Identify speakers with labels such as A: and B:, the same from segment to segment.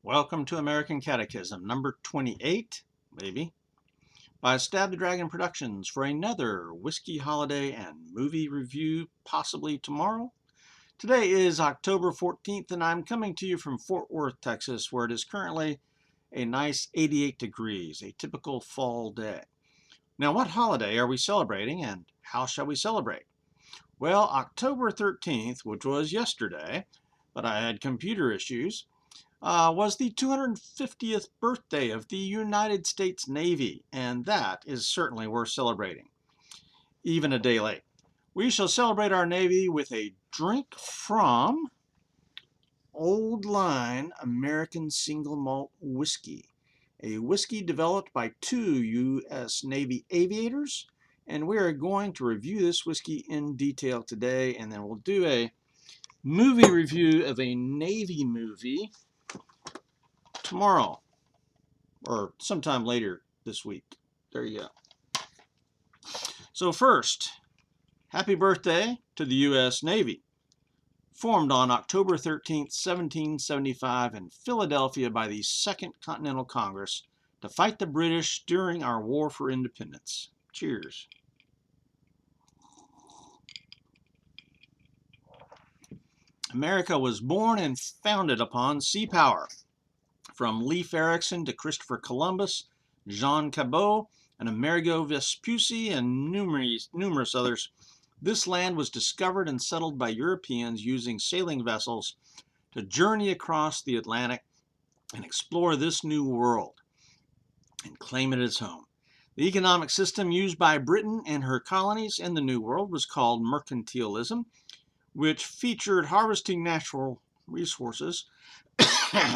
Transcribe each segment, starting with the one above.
A: Welcome to American Catechism, number 28, maybe, by Stab the Dragon Productions for another whiskey holiday and movie review, possibly tomorrow. Today is October 14th, and I'm coming to you from Fort Worth, Texas, where it is currently a nice 88 degrees, a typical fall day. Now, what holiday are we celebrating, and how shall we celebrate? Well, October 13th, which was yesterday, but I had computer issues, was the 250th birthday of the United States Navy, and that is certainly worth celebrating, even a day late. We shall celebrate our Navy with a drink from Old Line American Single Malt Whiskey, a whiskey developed by two U.S. Navy aviators, and we are going to review this whiskey in detail today, and then we'll do a movie review of a Navy movie tomorrow or sometime later this week. There you go. So first, happy birthday to the U.S. Navy. Formed on October 13th, 1775 in Philadelphia by the Second Continental Congress to fight the British during our War for Independence. Cheers. America was born and founded upon sea power. From Leif Erikson to Christopher Columbus, Jean Cabot, and Amerigo Vespucci, and numerous others, this land was discovered and settled by Europeans using sailing vessels to journey across the Atlantic and explore this new world and claim it as home. The economic system used by Britain and her colonies in the New World was called mercantilism, which featured harvesting natural resources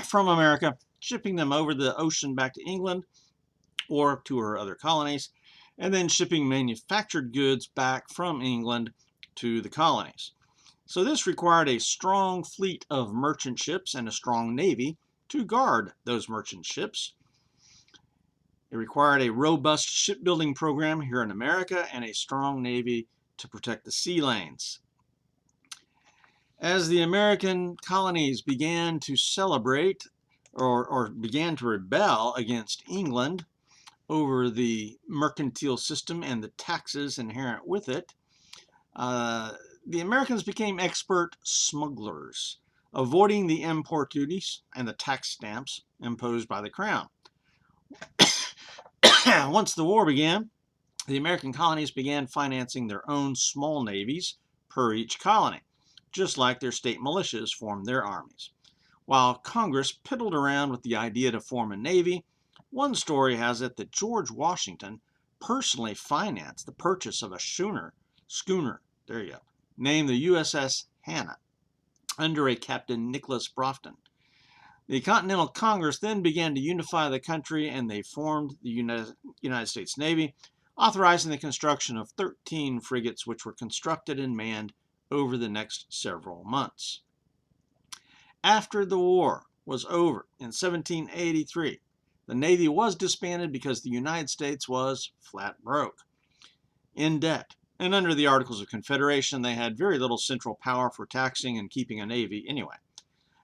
A: from America, shipping them over the ocean back to England or to her other colonies, and then shipping manufactured goods back from England to the colonies. So this required a strong fleet of merchant ships and a strong navy to guard those merchant ships. It required a robust shipbuilding program here in America and a strong navy to protect the sea lanes. As the American colonies began to celebrate or began to rebel against England over the mercantile system and the taxes inherent with it, the Americans became expert smugglers, avoiding the import duties and the tax stamps imposed by the crown. Once the war began, the American colonies began financing their own small navies per each colony, just like their state militias formed their armies. While Congress piddled around with the idea to form a navy, one story has it that George Washington personally financed the purchase of a schooner, named the USS Hannah, under a Captain Nicholas Broughton. The Continental Congress then began to unify the country, and they formed the United States Navy, authorizing the construction of 13 frigates, which were constructed and manned over the next several months. After the war was over in 1783, the Navy was disbanded because the United States was flat broke, in debt, and under the Articles of Confederation, they had very little central power for taxing and keeping a Navy anyway.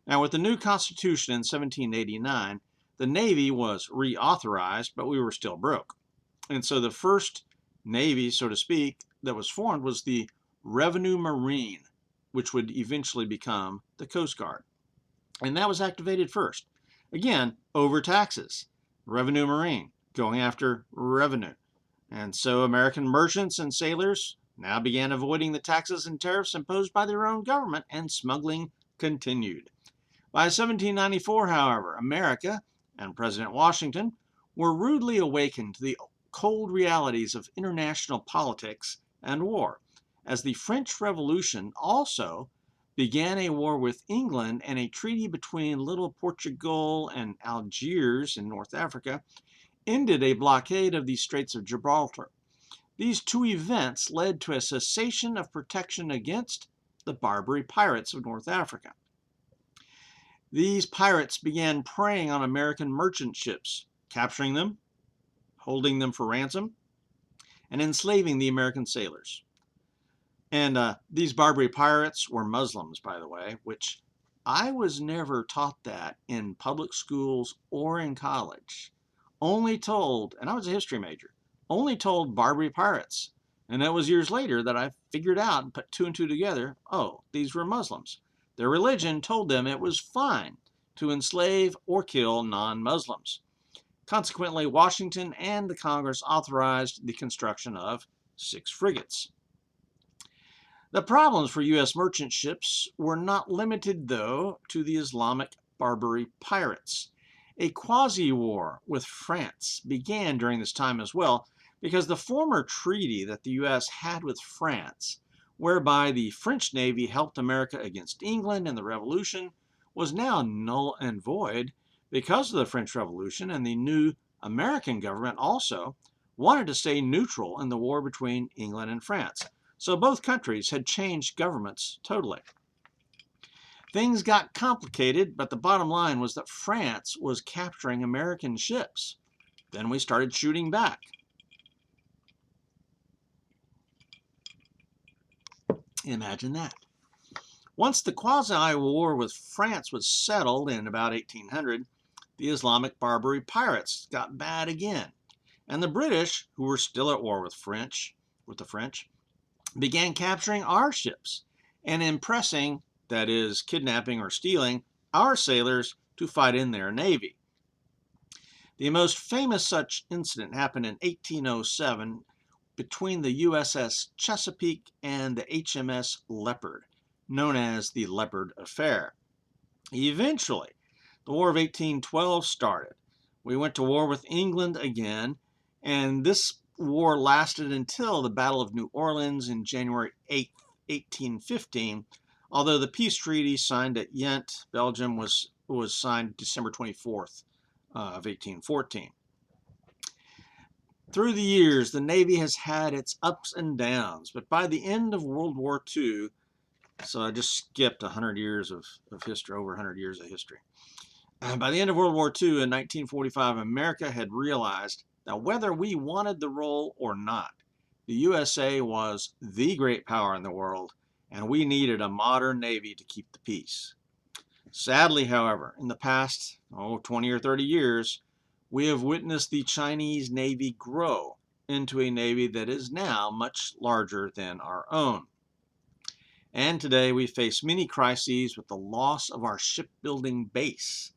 A: Now, with the new Constitution in 1789, the Navy was reauthorized, but we were still broke. And so the first Navy, so to speak, that was formed was the Revenue Marine, which would eventually become the Coast Guard. And that was activated first. Again, over taxes. Revenue Marine, going after revenue. And so American merchants and sailors now began avoiding the taxes and tariffs imposed by their own government, and smuggling continued. By 1794, however, America and President Washington were rudely awakened to the cold realities of international politics and war, as the French Revolution also began a war with England, and a treaty between Little Portugal and Algiers in North Africa ended a blockade of the Straits of Gibraltar. These two events led to a cessation of protection against the Barbary pirates of North Africa. These pirates began preying on American merchant ships, capturing them, holding them for ransom, and enslaving the American sailors. And these Barbary pirates were Muslims, by the way, which I was never taught that in public schools or in college. Only told, and I was a history major, only told Barbary pirates. And it was years later that I figured out and put two and two together. Oh, these were Muslims. Their religion told them it was fine to enslave or kill non-Muslims. Consequently, Washington and the Congress authorized the construction of 6 frigates. The problems for U.S. merchant ships were not limited, though, to the Islamic Barbary pirates. A quasi-war with France began during this time as well, because the former treaty that the U.S. had with France, whereby the French Navy helped America against England in the Revolution, was now null and void because of the French Revolution, and the new American government also wanted to stay neutral in the war between England and France. So both countries had changed governments totally. Things got complicated, but the bottom line was that France was capturing American ships. Then we started shooting back. Imagine that. Once the quasi-war with France was settled in about 1800, the Islamic Barbary pirates got bad again. And the British, who were still at war with the French, began capturing our ships and impressing, that is, kidnapping or stealing, our sailors to fight in their navy. The most famous such incident happened in 1807 between the USS Chesapeake and the HMS Leopard, known as the Leopard Affair. Eventually, the War of 1812 started. We went to war with England again, and this war lasted until the Battle of New Orleans in January 8, 1815, although the peace treaty signed at Ghent, Belgium, was signed December 24th of 1814. Through the years, the Navy has had its ups and downs, but by the end of World War II, so I just skipped 100 years of history, over 100 years of history. By the end of World War II in 1945, America had realized that whether we wanted the role or not, the USA was the great power in the world, and we needed a modern Navy to keep the peace. Sadly, however, in the past 20 or 30 years, we have witnessed the Chinese Navy grow into a Navy that is now much larger than our own. And today we face many crises with the loss of our shipbuilding base.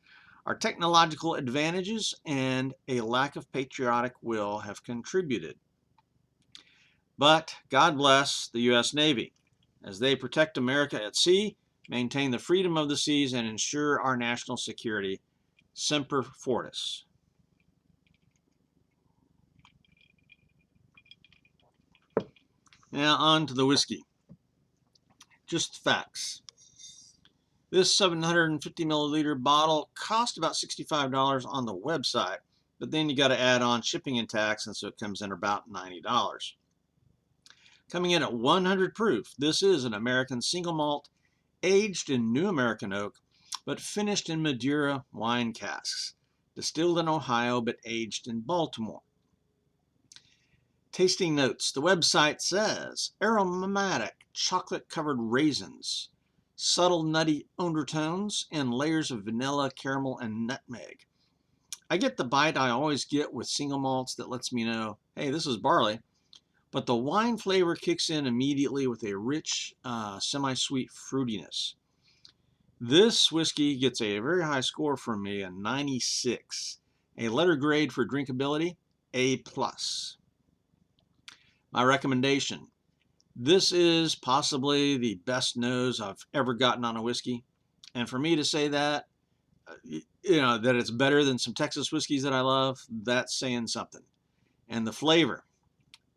A: Our technological advantages and a lack of patriotic will have contributed. But God bless the U.S. Navy, as they protect America at sea, maintain the freedom of the seas, and ensure our national security. Semper Fortis. Now on to the whiskey. Just facts. This 750 milliliter bottle cost about $65 on the website, but then you got to add on shipping and tax, and so it comes in about $90. Coming in at 100 proof, this is an American single malt, aged in new American oak, but finished in Madeira wine casks, distilled in Ohio but aged in Baltimore. Tasting notes. The website says aromatic chocolate-covered raisins, subtle nutty undertones, and layers of vanilla, caramel, and nutmeg. I get the bite I always get with single malts that lets me know, hey, this is barley, but the wine flavor kicks in immediately with a rich, semi-sweet fruitiness. This whiskey gets a very high score from me, a 96. A letter grade for drinkability, A+. My recommendation. This is possibly the best nose I've ever gotten on a whiskey. And for me to say that, that it's better than some Texas whiskeys that I love, that's saying something. And the flavor.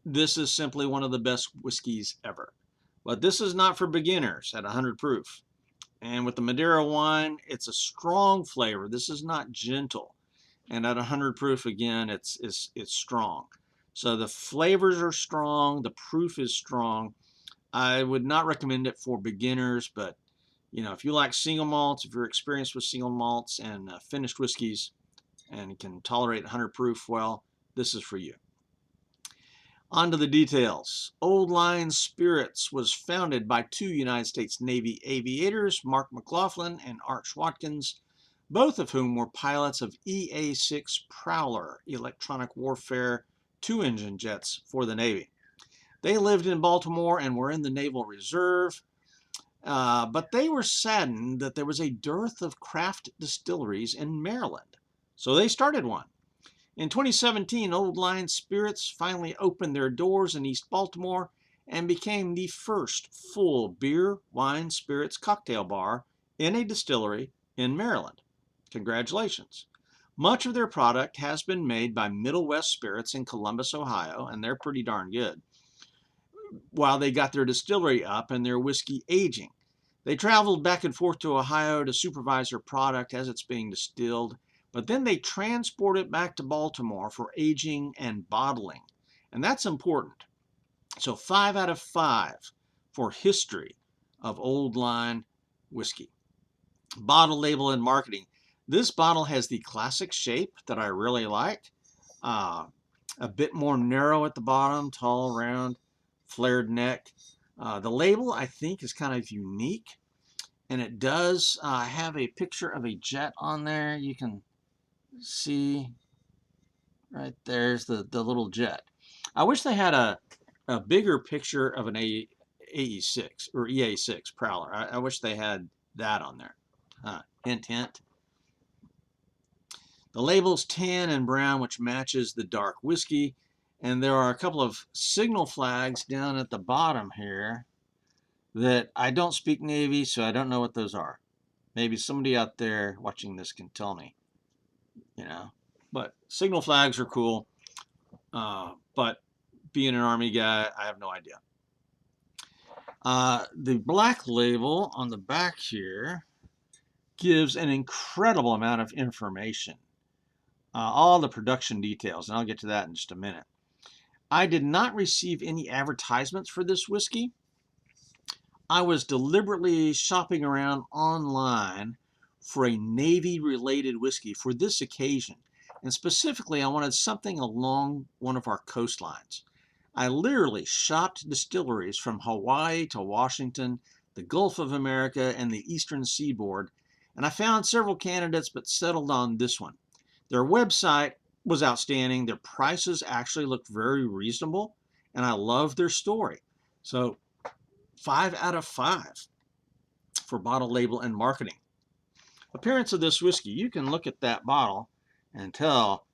A: This is simply one of the best whiskeys ever. But this is not for beginners at 100 proof. And with the Madeira wine, it's a strong flavor. This is not gentle. And at 100 proof, again, it's strong. So the flavors are strong. The proof is strong. I would not recommend it for beginners, but if you like single malts, if you're experienced with single malts and finished whiskeys and can tolerate 100 proof, well, this is for you. On to the details. Old Line Spirits was founded by two United States Navy aviators, Mark McLaughlin and Arch Watkins, both of whom were pilots of EA-6 Prowler electronic warfare two-engine jets for the Navy. They lived in Baltimore and were in the Naval Reserve, but they were saddened that there was a dearth of craft distilleries in Maryland. So they started one. In 2017, Old Line Spirits finally opened their doors in East Baltimore and became the first full beer, wine, spirits cocktail bar in a distillery in Maryland. Congratulations. Much of their product has been made by Middle West Spirits in Columbus, Ohio, and they're pretty darn good, while they got their distillery up and their whiskey aging. They traveled back and forth to Ohio to supervise their product as it's being distilled, but then they transport it back to Baltimore for aging and bottling. And that's important. So 5 out of 5 for history of Old Line whiskey. Bottle, label, and marketing. This bottle has the classic shape that I really like. A bit more narrow at the bottom, tall, round, flared neck. The label, I think, is kind of unique. And it does have a picture of a jet on there. You can see right there's the little jet. I wish they had a bigger picture of an AE6 or EA6 Prowler. I wish they had that on there. Hint, hint. The label's tan and brown, which matches the dark whiskey. And there are a couple of signal flags down at the bottom here that I don't speak Navy, so I don't know what those are. Maybe somebody out there watching this can tell me, you know. But signal flags are cool. But being an Army guy, I have no idea. The black label on the back here gives an incredible amount of information. All the production details, and I'll get to that in just a minute. I did not receive any advertisements for this whiskey. I was deliberately shopping around online for a Navy-related whiskey for this occasion. And specifically, I wanted something along one of our coastlines. I literally shopped distilleries from Hawaii to Washington, the Gulf of America, and the Eastern Seaboard, and I found several candidates but settled on this one. Their website was outstanding. Their prices actually looked very reasonable, and I love their story. So 5 out of 5 for bottle, label, and marketing. Appearance of this whiskey. You can look at that bottle and tell,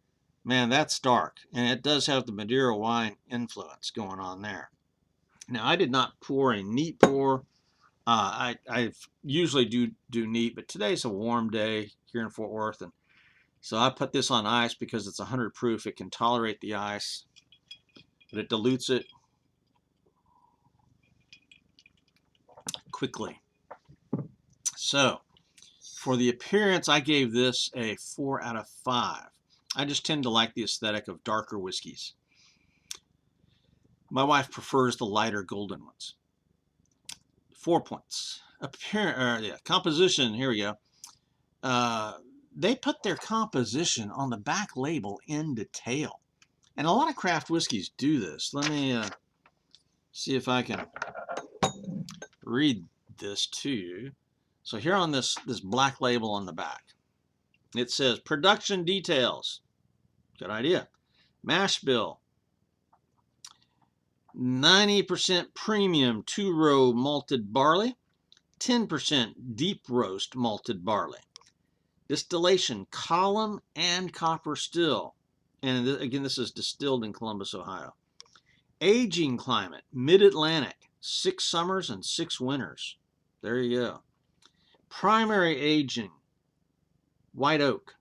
A: man, that's dark. And it does have the Madeira wine influence going on there. Now, I did not pour a neat pour. I usually do neat, but today's a warm day here in Fort Worth, and so I put this on ice because it's 100 proof. It can tolerate the ice, but it dilutes it quickly. So for the appearance, I gave this a 4 out of 5. I just tend to like the aesthetic of darker whiskeys. My wife prefers the lighter golden ones. 4 points. Composition, here we go. They put their composition on the back label in detail. And a lot of craft whiskeys do this. Let me see if I can read this to you. So here on this black label on the back, it says production details. Good idea. Mash bill. 90% premium 2-row malted barley, 10% deep roast malted barley. Distillation, column and copper still. And again, this is distilled in Columbus, Ohio. Aging climate, mid-Atlantic, 6 summers and 6 winters. There you go. Primary aging, white oak.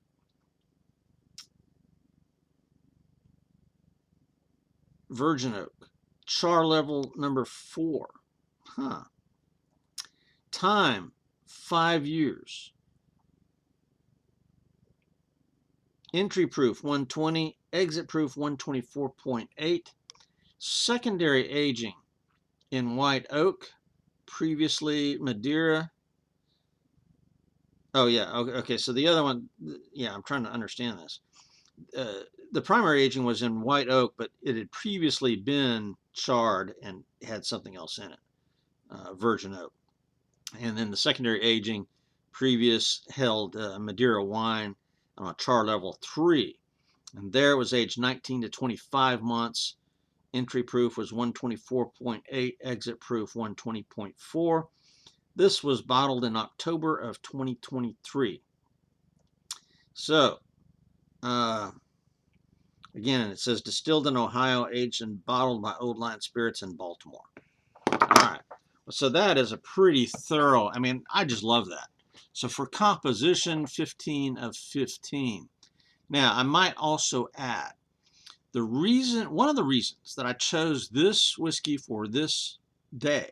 A: Virgin oak. Char level number 4. Time, 5 years. Entry proof 120, exit proof 124.8. Secondary aging in white oak, previously Madeira. Oh yeah, okay, so the other one, yeah, I'm trying to understand this. the primary aging was in white oak, but it had previously been charred and had something else in it, virgin oak. And then the secondary aging previous held Madeira wine on a char level 3. And there it was aged 19 to 25 months. Entry proof was 124.8, exit proof 120.4. This was bottled in October of 2023. So, again, it says distilled in Ohio, aged and bottled by Old Line Spirits in Baltimore. All right. So that is a pretty thorough, I mean, I just love that. So for composition, 15 of 15. Now, I might also add, one of the reasons that I chose this whiskey for this day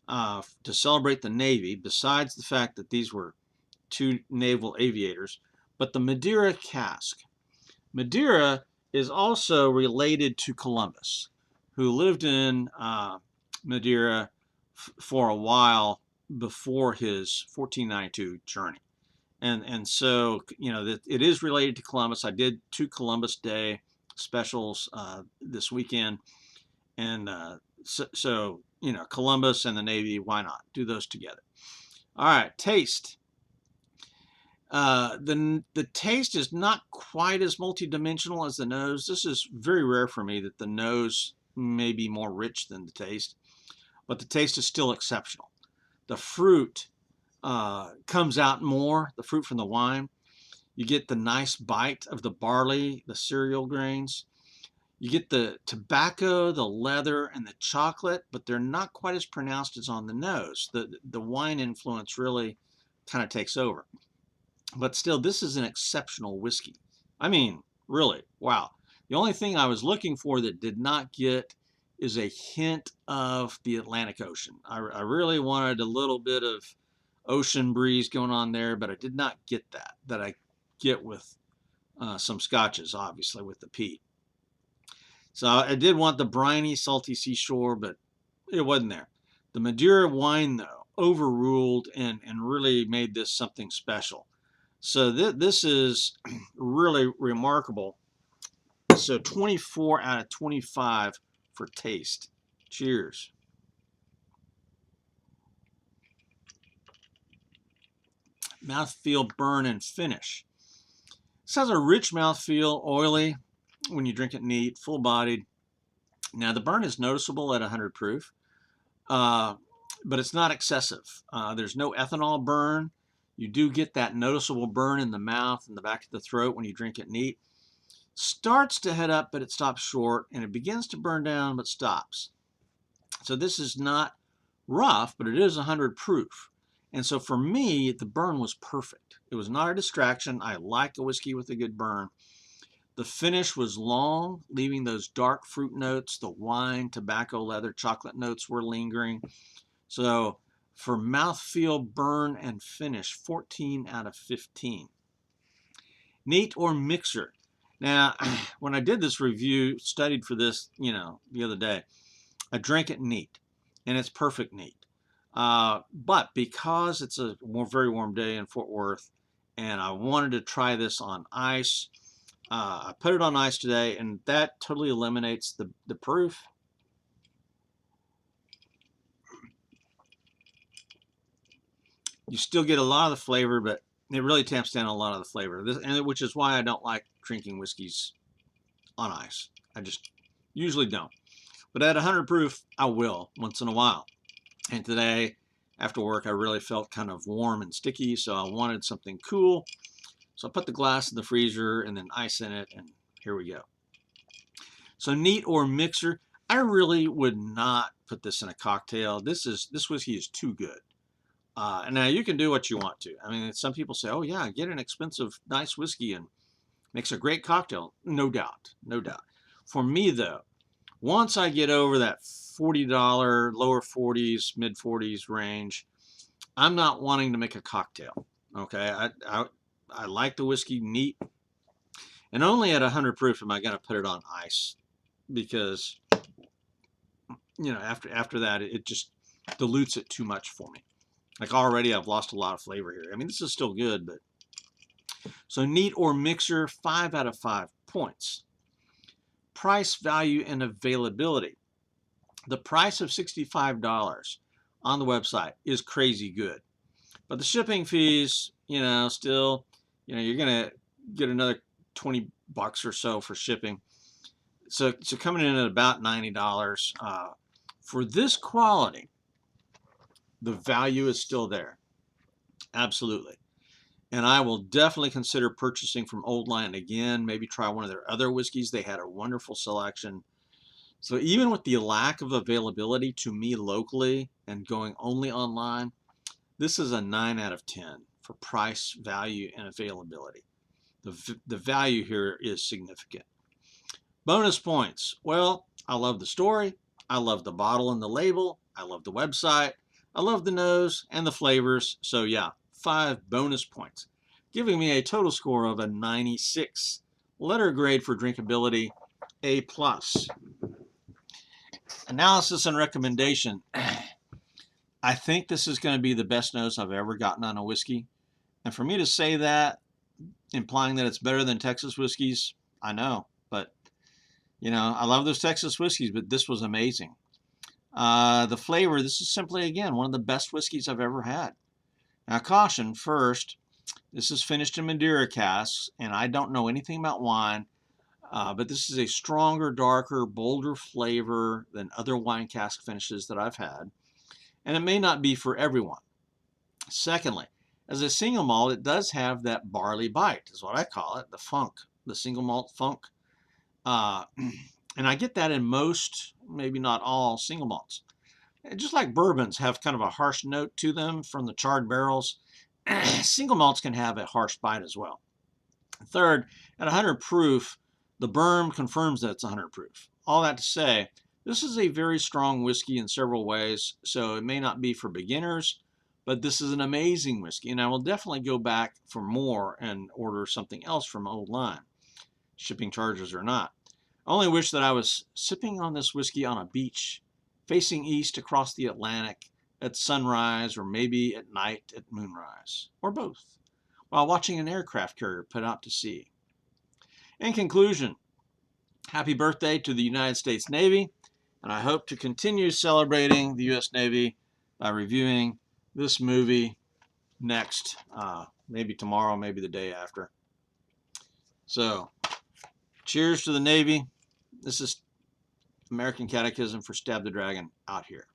A: to celebrate the Navy, besides the fact that these were 2 naval aviators, but the Madeira cask. Madeira is also related to Columbus, who lived in Madeira for a while before his 1492 journey. And so, you know, it is related to Columbus. I did 2 Columbus Day specials this weekend. And so, you know, Columbus and the Navy, why not? Do those together. All right, taste. The taste is not quite as multidimensional as the nose. This is very rare for me that the nose may be more rich than the taste, but the taste is still exceptional. The fruit comes out more, the fruit from the wine. You get the nice bite of the barley, the cereal grains. You get the tobacco, the leather, and the chocolate, but they're not quite as pronounced as on the nose. The wine influence really kind of takes over. But still, this is an exceptional whiskey. I mean, really, wow. The only thing I was looking for that did not get is a hint of the Atlantic Ocean. I really wanted a little bit of ocean breeze going on there, but I did not get that I get with some scotches, obviously, with the peat. So I did want the briny, salty seashore, but it wasn't there. The Madeira wine, though, overruled and really made this something special. So this is really remarkable. So 24 out of 25 for taste. Cheers. Mouthfeel, burn, and finish. This has a rich mouthfeel, oily when you drink it neat, full-bodied. Now the burn is noticeable at 100 proof, but it's not excessive. There's no ethanol burn. You do get that noticeable burn in the mouth and the back of the throat when you drink it neat. Starts to head up, but it stops short, and it begins to burn down, but stops. So this is not rough, but it is 100 proof. And so for me, the burn was perfect. It was not a distraction. I like a whiskey with a good burn. The finish was long, leaving those dark fruit notes. The wine, tobacco, leather, chocolate notes were lingering. So for mouthfeel, burn, and finish, 14 out of 15. Neat or mixer. Now, when I did this review, studied for this, you know, the other day, I drank it neat, and it's perfect neat. But because it's a very warm day in Fort Worth, and I wanted to try this on ice, I put it on ice today, and that totally eliminates the proof. You still get a lot of the flavor, but it really tamps down a lot of the flavor, which is why I don't like drinking whiskeys on ice. I just usually don't. But at 100 proof, I will once in a while. And today, after work, I really felt kind of warm and sticky, so I wanted something cool. So I put the glass in the freezer and then ice in it, and here we go. So neat or mixer, I really would not put this in a cocktail. This whiskey is too good. And now you can do what you want to. I mean, some people say, oh yeah, get an expensive, nice whiskey and makes a great cocktail. No doubt, no doubt. For me though, once I get over that $40, lower 40s, mid 40s range, I'm not wanting to make a cocktail. Okay, I like the whiskey neat, and only at 100 proof am I going to put it on ice, because you know after that it just dilutes it too much for me. Like already I've lost a lot of flavor here. I mean, this is still good, but so neat or mixer, 5 out of 5. points. Price, value, and availability. The price of $65 on the website is crazy good. But the shipping fees, still, you're going to get another 20 bucks or so for shipping. So coming in at about $90. For this quality, the value is still there. Absolutely. And I will definitely consider purchasing from Old Line again, maybe try one of their other whiskeys. They had a wonderful selection. So even with the lack of availability to me locally and going only online, this is a 9 out of 10 for price, value, and availability. The value here is significant. Bonus points. Well, I love the story. I love the bottle and the label. I love the website. I love the nose and the flavors. So yeah, 5 bonus points, giving me a total score of a 96. Letter grade for drinkability, A+. Analysis and recommendation. I think this is going to be the best nose I've ever gotten on a whiskey. And for me to say that, implying that it's better than Texas whiskeys, I know. But, I love those Texas whiskeys, but this was amazing. The flavor, this is simply, again, one of the best whiskeys I've ever had. Now, caution, first, this is finished in Madeira casks, and I don't know anything about wine, but this is a stronger, darker, bolder flavor than other wine cask finishes that I've had. And it may not be for everyone. Secondly, as a single malt, it does have that barley bite, is what I call it, the funk, the single malt funk. And I get that in most, maybe not all, single malts. And just like bourbons have kind of a harsh note to them from the charred barrels, single malts can have a harsh bite as well. Third, at 100 proof, the berm confirms that it's 100 proof. All that to say, this is a very strong whiskey in several ways, so it may not be for beginners, but this is an amazing whiskey, and I will definitely go back for more and order something else from Old Line, shipping charges or not. I only wish that I was sipping on this whiskey on a beach, facing east across the Atlantic at sunrise or maybe at night at moonrise, or both, while watching an aircraft carrier put out to sea. In conclusion, happy birthday to the United States Navy, and I hope to continue celebrating the U.S. Navy by reviewing this movie next, maybe tomorrow, maybe the day after. So, cheers to the Navy. This is American Catechism for Stab the Dragon out here.